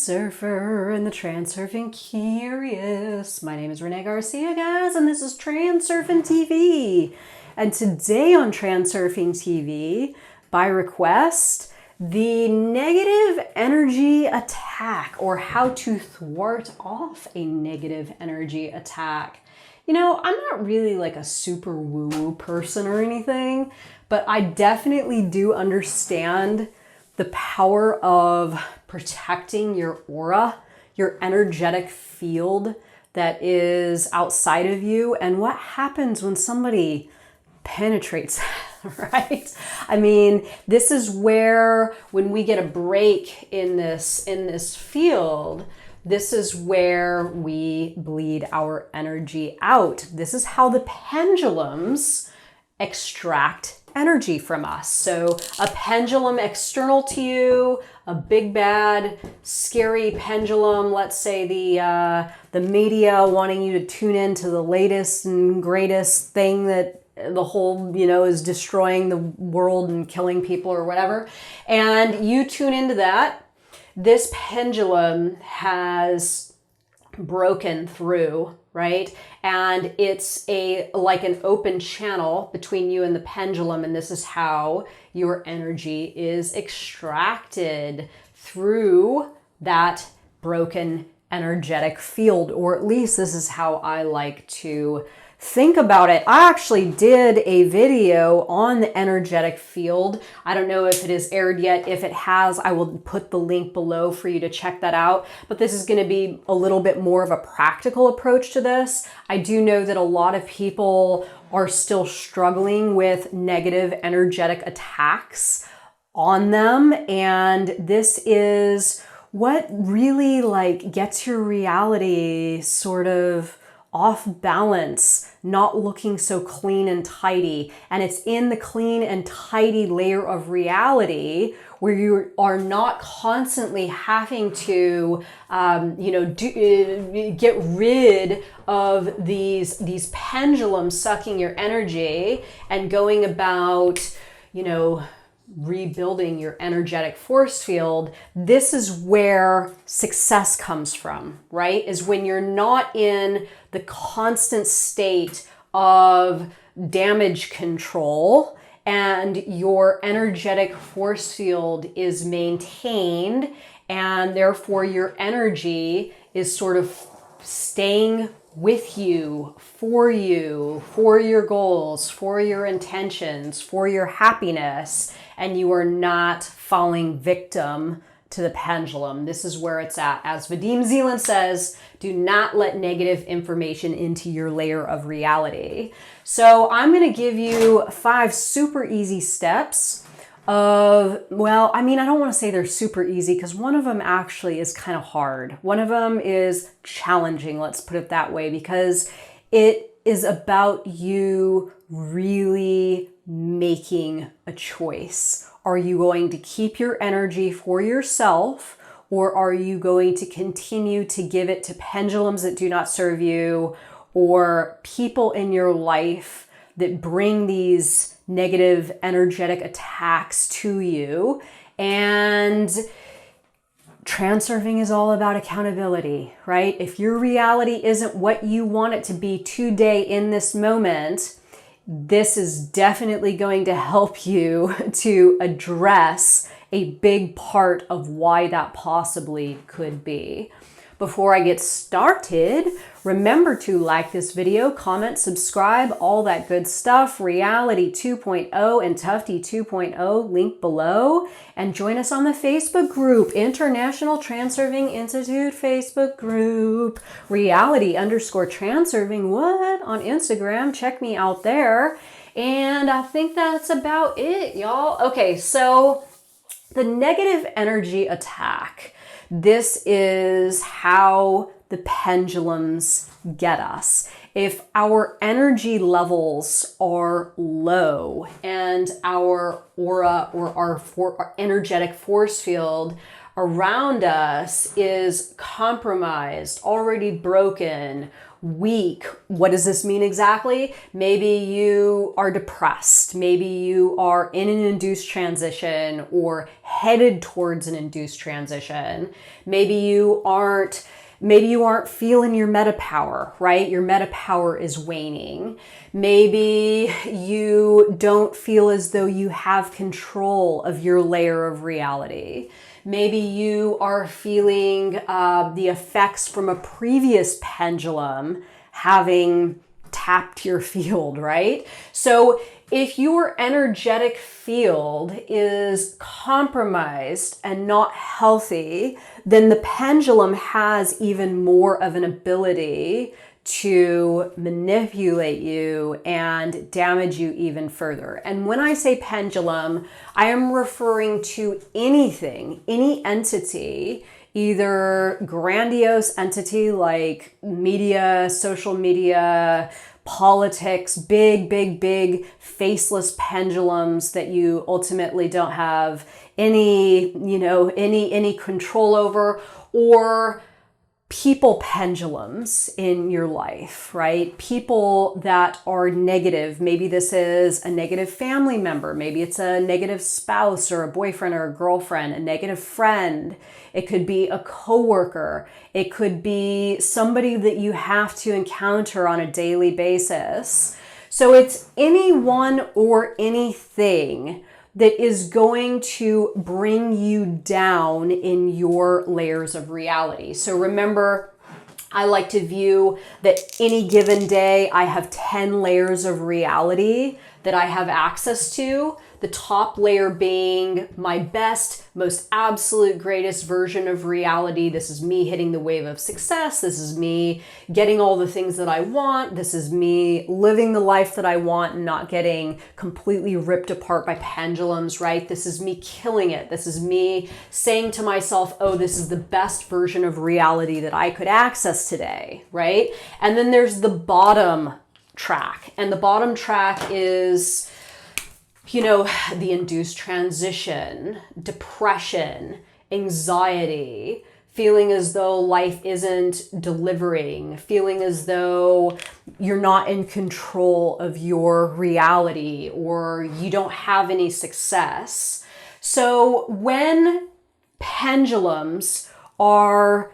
Transurfer and the Transurfing Curious. My name is Renee Garcia, guys, and this is TransurfingTV. And today on TransurfingTV, by request, the negative energy attack, or how to thwart off a negative energy attack. You know, I'm not really like a super woo-woo person or anything, but I definitely do understand the power of protecting your aura, your energetic field that is outside of you, and what happens when somebody penetrates, right? I mean, this is where, when we get a break in this field, this is where we bleed our energy out. This is how the pendulums extract energy from us. So a pendulum external to you, a big bad scary pendulum, let's say the media wanting you to tune into the latest and greatest thing that the whole, is destroying the world and killing people or whatever, and you tune into that. This pendulum has broken through, right? And it's like an open channel between you and the pendulum, and this is how your energy is extracted through that broken energetic field, or at least this is how I like to think about it. I actually did a video on the energetic field. I don't know if it is aired yet. If it has, I will put the link below for you to check that out. But this is going to be a little bit more of a practical approach to this. I do know that a lot of people are still struggling with negative energetic attacks on them. And this is what really gets your reality sort of off balance, not looking so clean and tidy. And it's in the clean and tidy layer of reality where you are not constantly having to, get rid of these pendulums sucking your energy and going about, rebuilding your energetic force field. This is where success comes from, right? Is when you're not in the constant state of damage control and your energetic force field is maintained, and therefore your energy is sort of staying with you, for your goals, for your intentions, for your happiness, and you are not falling victim to the pendulum. This is where it's at. As Vadim Zeland says, do not let negative information into your layer of reality. So I'm going to give you 5 super easy steps of, I don't want to say they're super easy, because one of them actually is kind of hard. One of them is challenging, let's put it that way, because it is about you really making a choice. Are you going to keep your energy for yourself, or are you going to continue to give it to pendulums that do not serve you, or people in your life that bring these negative energetic attacks to you? And transurfing is all about accountability, right? If your reality isn't what you want it to be today in this moment, this is definitely going to help you to address a big part of why that possibly could be. Before I get started, remember to like this video, comment, subscribe, all that good stuff. Reality 2.0 and Tufty 2.0, link below. And join us on the Facebook group, International Transurfing Institute Facebook group. Reality_Transurfing, what? On Instagram, check me out there. And I think that's about it, y'all. Okay, so the negative energy attack. This is how the pendulums get us. If our energy levels are low and our aura, or our energetic force field around us is compromised, already broken, weak. What does this mean exactly? Maybe you are depressed. Maybe you are in an induced transition or headed towards an induced transition. Maybe you aren't feeling your meta power, right? Your meta power is waning. Maybe you don't feel as though you have control of your layer of reality. Maybe you are feeling the effects from a previous pendulum having tapped your field, right? So if your energetic field is compromised and not healthy, then the pendulum has even more of an ability to manipulate you and damage you even further. And when I say pendulum, I am referring to anything, any entity, either grandiose entity like media, social media, politics, big faceless pendulums that you ultimately don't have any control over, or people pendulums in your life, right? People that are negative. Maybe this is a negative family member. Maybe it's a negative spouse or a boyfriend or a girlfriend, a negative friend. It could be a coworker. It could be somebody that you have to encounter on a daily basis. So it's anyone or anything that is going to bring you down in your layers of reality. So remember, I like to view that any given day, I have 10 layers of reality that I have access to. The top layer being my best, most absolute greatest version of reality. This is me hitting the wave of success. This is me getting all the things that I want. This is me living the life that I want and not getting completely ripped apart by pendulums, right? This is me killing it. This is me saying to myself, oh, this is the best version of reality that I could access today, right? And then there's the bottom track. And the bottom track is, the induced transition, depression, anxiety, feeling as though life isn't delivering, feeling as though you're not in control of your reality or you don't have any success. So when pendulums have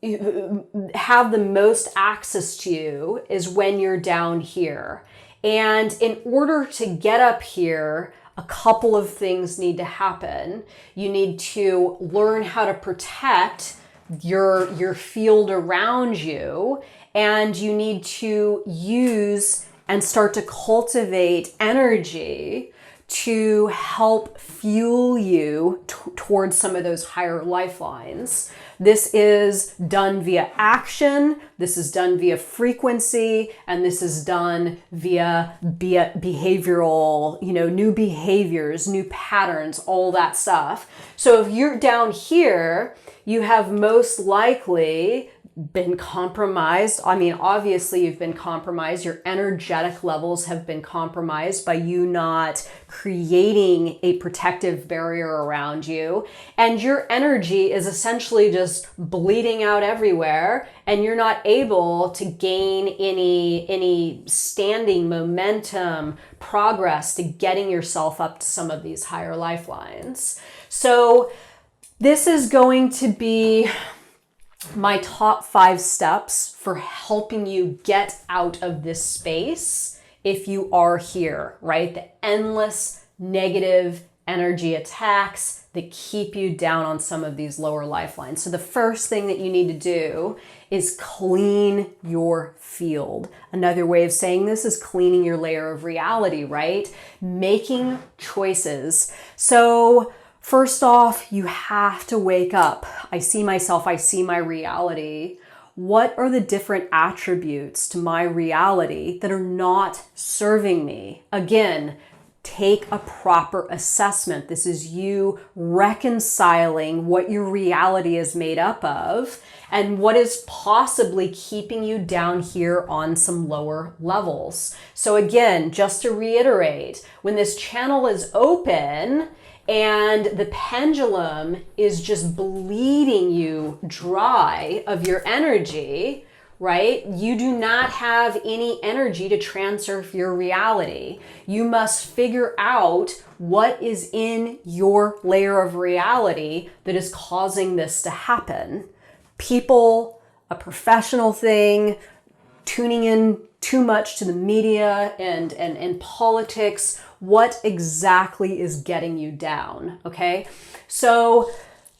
the most access to you is when you're down here. And in order to get up here, a couple of things need to happen. You need to learn how to protect your field around you, and you need to use and start to cultivate energy to help fuel you towards some of those higher lifelines. This is done via action, this is done via frequency, and this is done via behavioral, new behaviors, new patterns, all that stuff. So if you're down here, you have most likely been compromised. I mean, obviously you've been compromised. Your energetic levels have been compromised by you not creating a protective barrier around you. And your energy is essentially just bleeding out everywhere, and you're not able to gain any standing momentum, progress to getting yourself up to some of these higher lifelines. So this is going to be my top 5 steps for helping you get out of this space if you are here, right? The endless negative energy attacks that keep you down on some of these lower lifelines. So the first thing that you need to do is clean your field. Another way of saying this is cleaning your layer of reality, right? Making choices. So first off, you have to wake up. I see myself, I see my reality. What are the different attributes to my reality that are not serving me? Again, take a proper assessment. This is you reconciling what your reality is made up of and what is possibly keeping you down here on some lower levels. So again, just to reiterate, when this channel is open and the pendulum is just bleeding you dry of your energy, right? You do not have any energy to transurf your reality. You must figure out what is in your layer of reality that is causing this to happen. People, a professional thing, tuning in too much to the media and politics. What exactly is getting you down, okay? So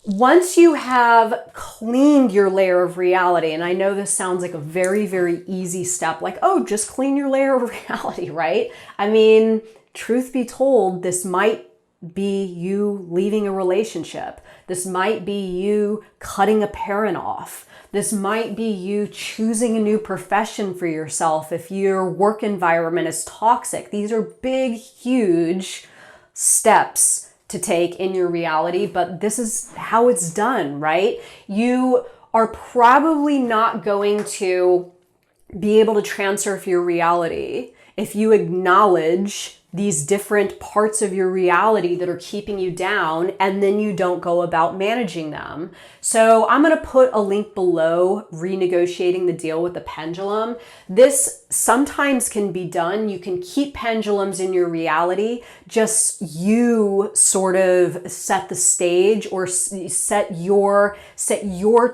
once you have cleaned your layer of reality, and I know this sounds like a very, very easy step, like, oh, just clean your layer of reality, right? I mean, truth be told, this might be you leaving a relationship. This might be you cutting a parent off. This might be you choosing a new profession for yourself if your work environment is toxic. These are big, huge steps to take in your reality, but this is how it's done, right? You are probably not going to be able to transurf your reality if you acknowledge these different parts of your reality that are keeping you down, and then you don't go about managing them. So I'm going to put a link below, renegotiating the deal with the pendulum. This sometimes can be done. You can keep pendulums in your reality, just you sort of set the stage or set your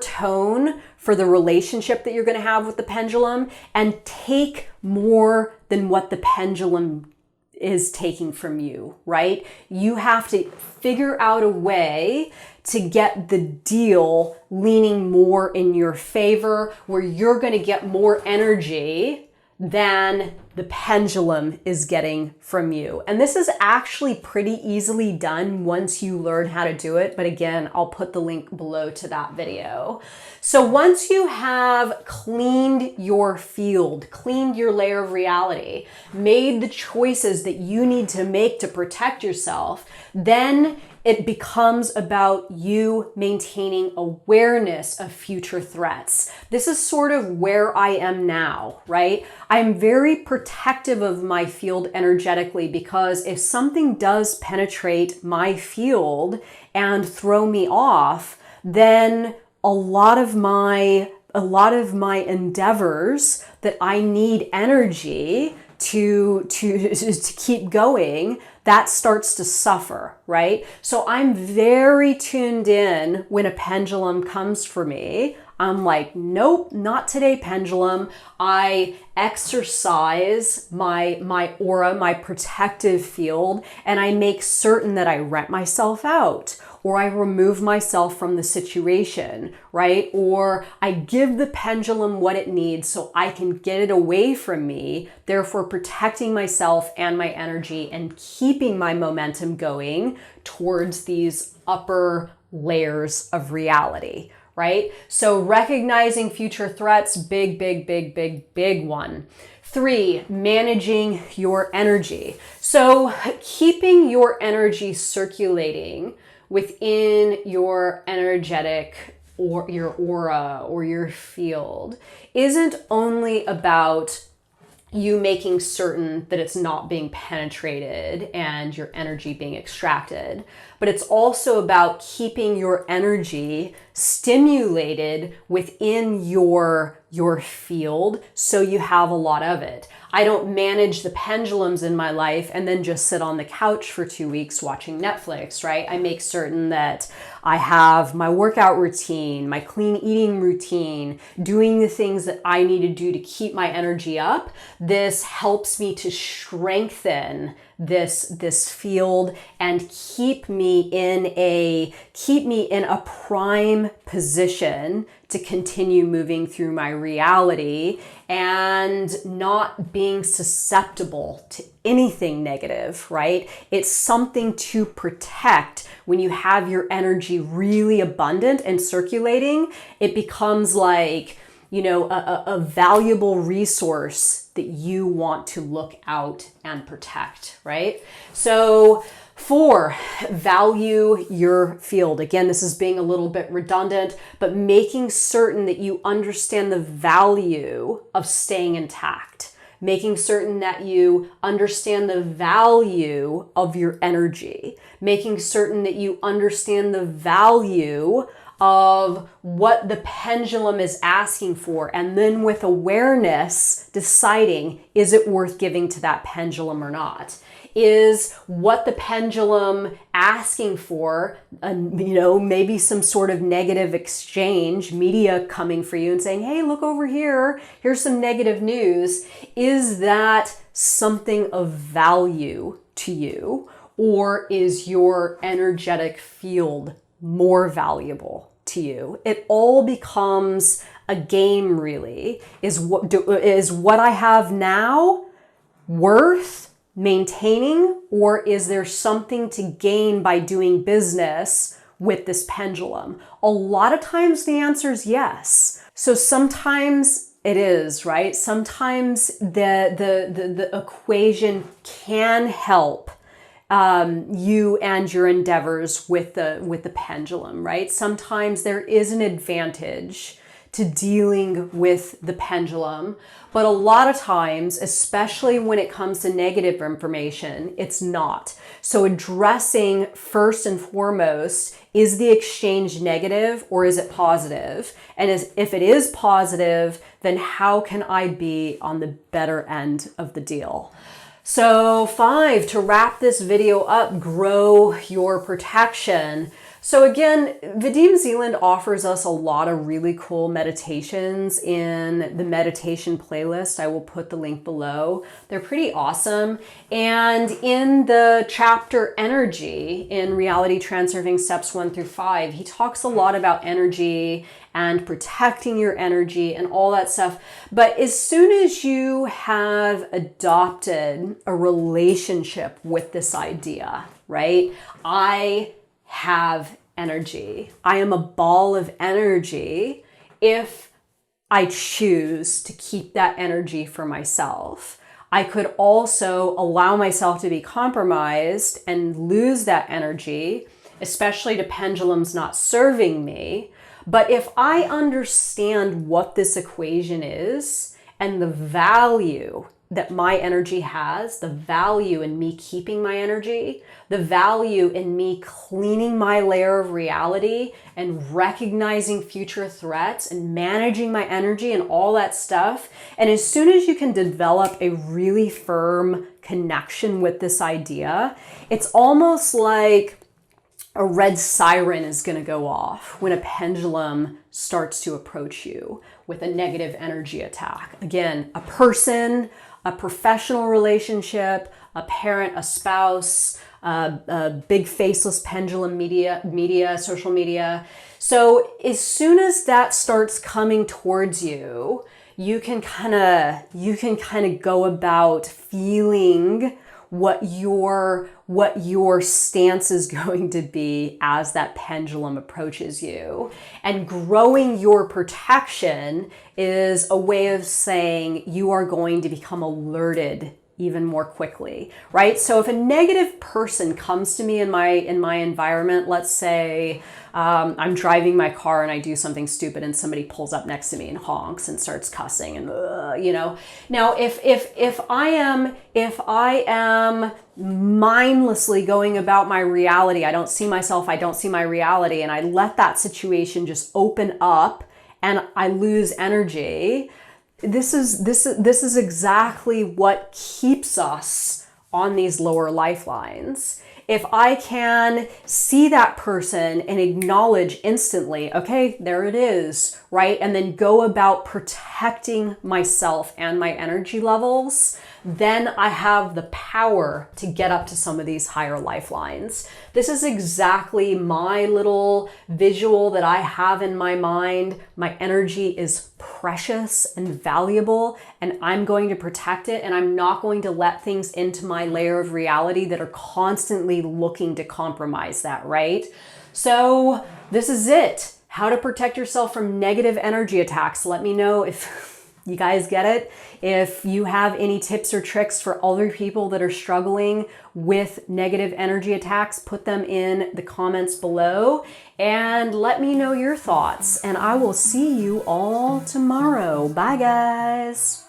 tone for the relationship that you're going to have with the pendulum, and take more than what the pendulum is taking from you, right? You have to figure out a way to get the deal leaning more in your favor, where you're going to get more energy than the pendulum is getting from you. And this is actually pretty easily done once you learn how to do it. But again, I'll put the link below to that video. So once you have cleaned your field, cleaned your layer of reality, made the choices that you need to make to protect yourself, then it becomes about you maintaining awareness of future threats. This is sort of where I am now, right? I'm very protective of my field energetically, because if something does penetrate my field and throw me off, then a lot of my endeavors that I need energy to keep going, that starts to suffer, right? So I'm very tuned in when a pendulum comes for me. I'm like, nope, not today, pendulum. I exercise my aura, my protective field, and I make certain that I rent myself out, or I remove myself from the situation, right? Or I give the pendulum what it needs so I can get it away from me, therefore protecting myself and my energy and keeping my momentum going towards these upper layers of reality, right? So recognizing future threats, big one. 3, managing your energy. So keeping your energy circulating within your energetic or your aura or your field isn't only about you making certain that it's not being penetrated and your energy being extracted, but it's also about keeping your energy stimulated within your field so you have a lot of it. I don't manage the pendulums in my life and then just sit on the couch for 2 weeks watching Netflix, right? I make certain that I have my workout routine, my clean eating routine, doing the things that I need to do to keep my energy up. This helps me to strengthen this field and keep me in a prime position to continue moving through my reality and not being susceptible to anything negative, right? It's something to protect. When you have your energy really abundant and circulating, it becomes like, a valuable resource that you want to look out and protect, right? So 4, value your field. Again, this is being a little bit redundant, but making certain that you understand the value of staying intact, making certain that you understand the value of your energy, making certain that you understand the value of what the pendulum is asking for, and then with awareness deciding, is it worth giving to that pendulum or not? Is what the pendulum asking for, maybe some sort of negative exchange, media coming for you and saying, hey, look over here, here's some negative news. Is that something of value to you, or is your energetic field more valuable to you? It all becomes a game, really. Is what I have now worth maintaining, or is there something to gain by doing business with this pendulum? A lot of times the answer is yes. So sometimes it is, right? Sometimes the equation can help you and your endeavors with the pendulum, right? Sometimes there is an advantage to dealing with the pendulum, but a lot of times, especially when it comes to negative information, it's not. So addressing first and foremost, is the exchange negative or is it positive? And if it is positive, then how can I be on the better end of the deal? So 5, to wrap this video up, grow your protection. So again, Vadim Zeland offers us a lot of really cool meditations in the meditation playlist. I will put the link below. They're pretty awesome. And in the chapter Energy in Reality Transurfing Steps 1 through 5, he talks a lot about energy and protecting your energy and all that stuff. But as soon as you have adopted a relationship with this idea, right? I have energy. I am a ball of energy if I choose to keep that energy for myself. I could also allow myself to be compromised and lose that energy, especially to pendulums not serving me. But if I understand what this equation is and the value that my energy has, the value in me keeping my energy, the value in me cleaning my layer of reality and recognizing future threats and managing my energy and all that stuff. And as soon as you can develop a really firm connection with this idea, it's almost like a red siren is going to go off when a pendulum starts to approach you with a negative energy attack. Again, a person, a professional relationship, a parent, a spouse, a big faceless pendulum media, social media. So as soon as that starts coming towards you, you can kind of go about feeling what your stance is going to be as that pendulum approaches you. And growing your protection is a way of saying you are going to become alerted even more quickly, right? So if a negative person comes to me in my environment, let's say I'm driving my car and I do something stupid and somebody pulls up next to me and honks and starts cussing and Now if I am mindlessly going about my reality, I don't see myself, I don't see my reality, and I let that situation just open up and I lose energy. This is exactly what keeps us on these lower lifelines. If I can see that person and acknowledge instantly, okay, there it is, right? And then go about protecting myself and my energy levels, then I have the power to get up to some of these higher lifelines. This is exactly my little visual that I have in my mind. My energy is precious and valuable, and I'm going to protect it, and I'm not going to let things into my layer of reality that are constantly looking to compromise that, right? So this is it. How to protect yourself from negative energy attacks. Let me know if you guys get it. If you have any tips or tricks for other people that are struggling with negative energy attacks, put them in the comments below and let me know your thoughts. And I will see you all tomorrow. Bye, guys.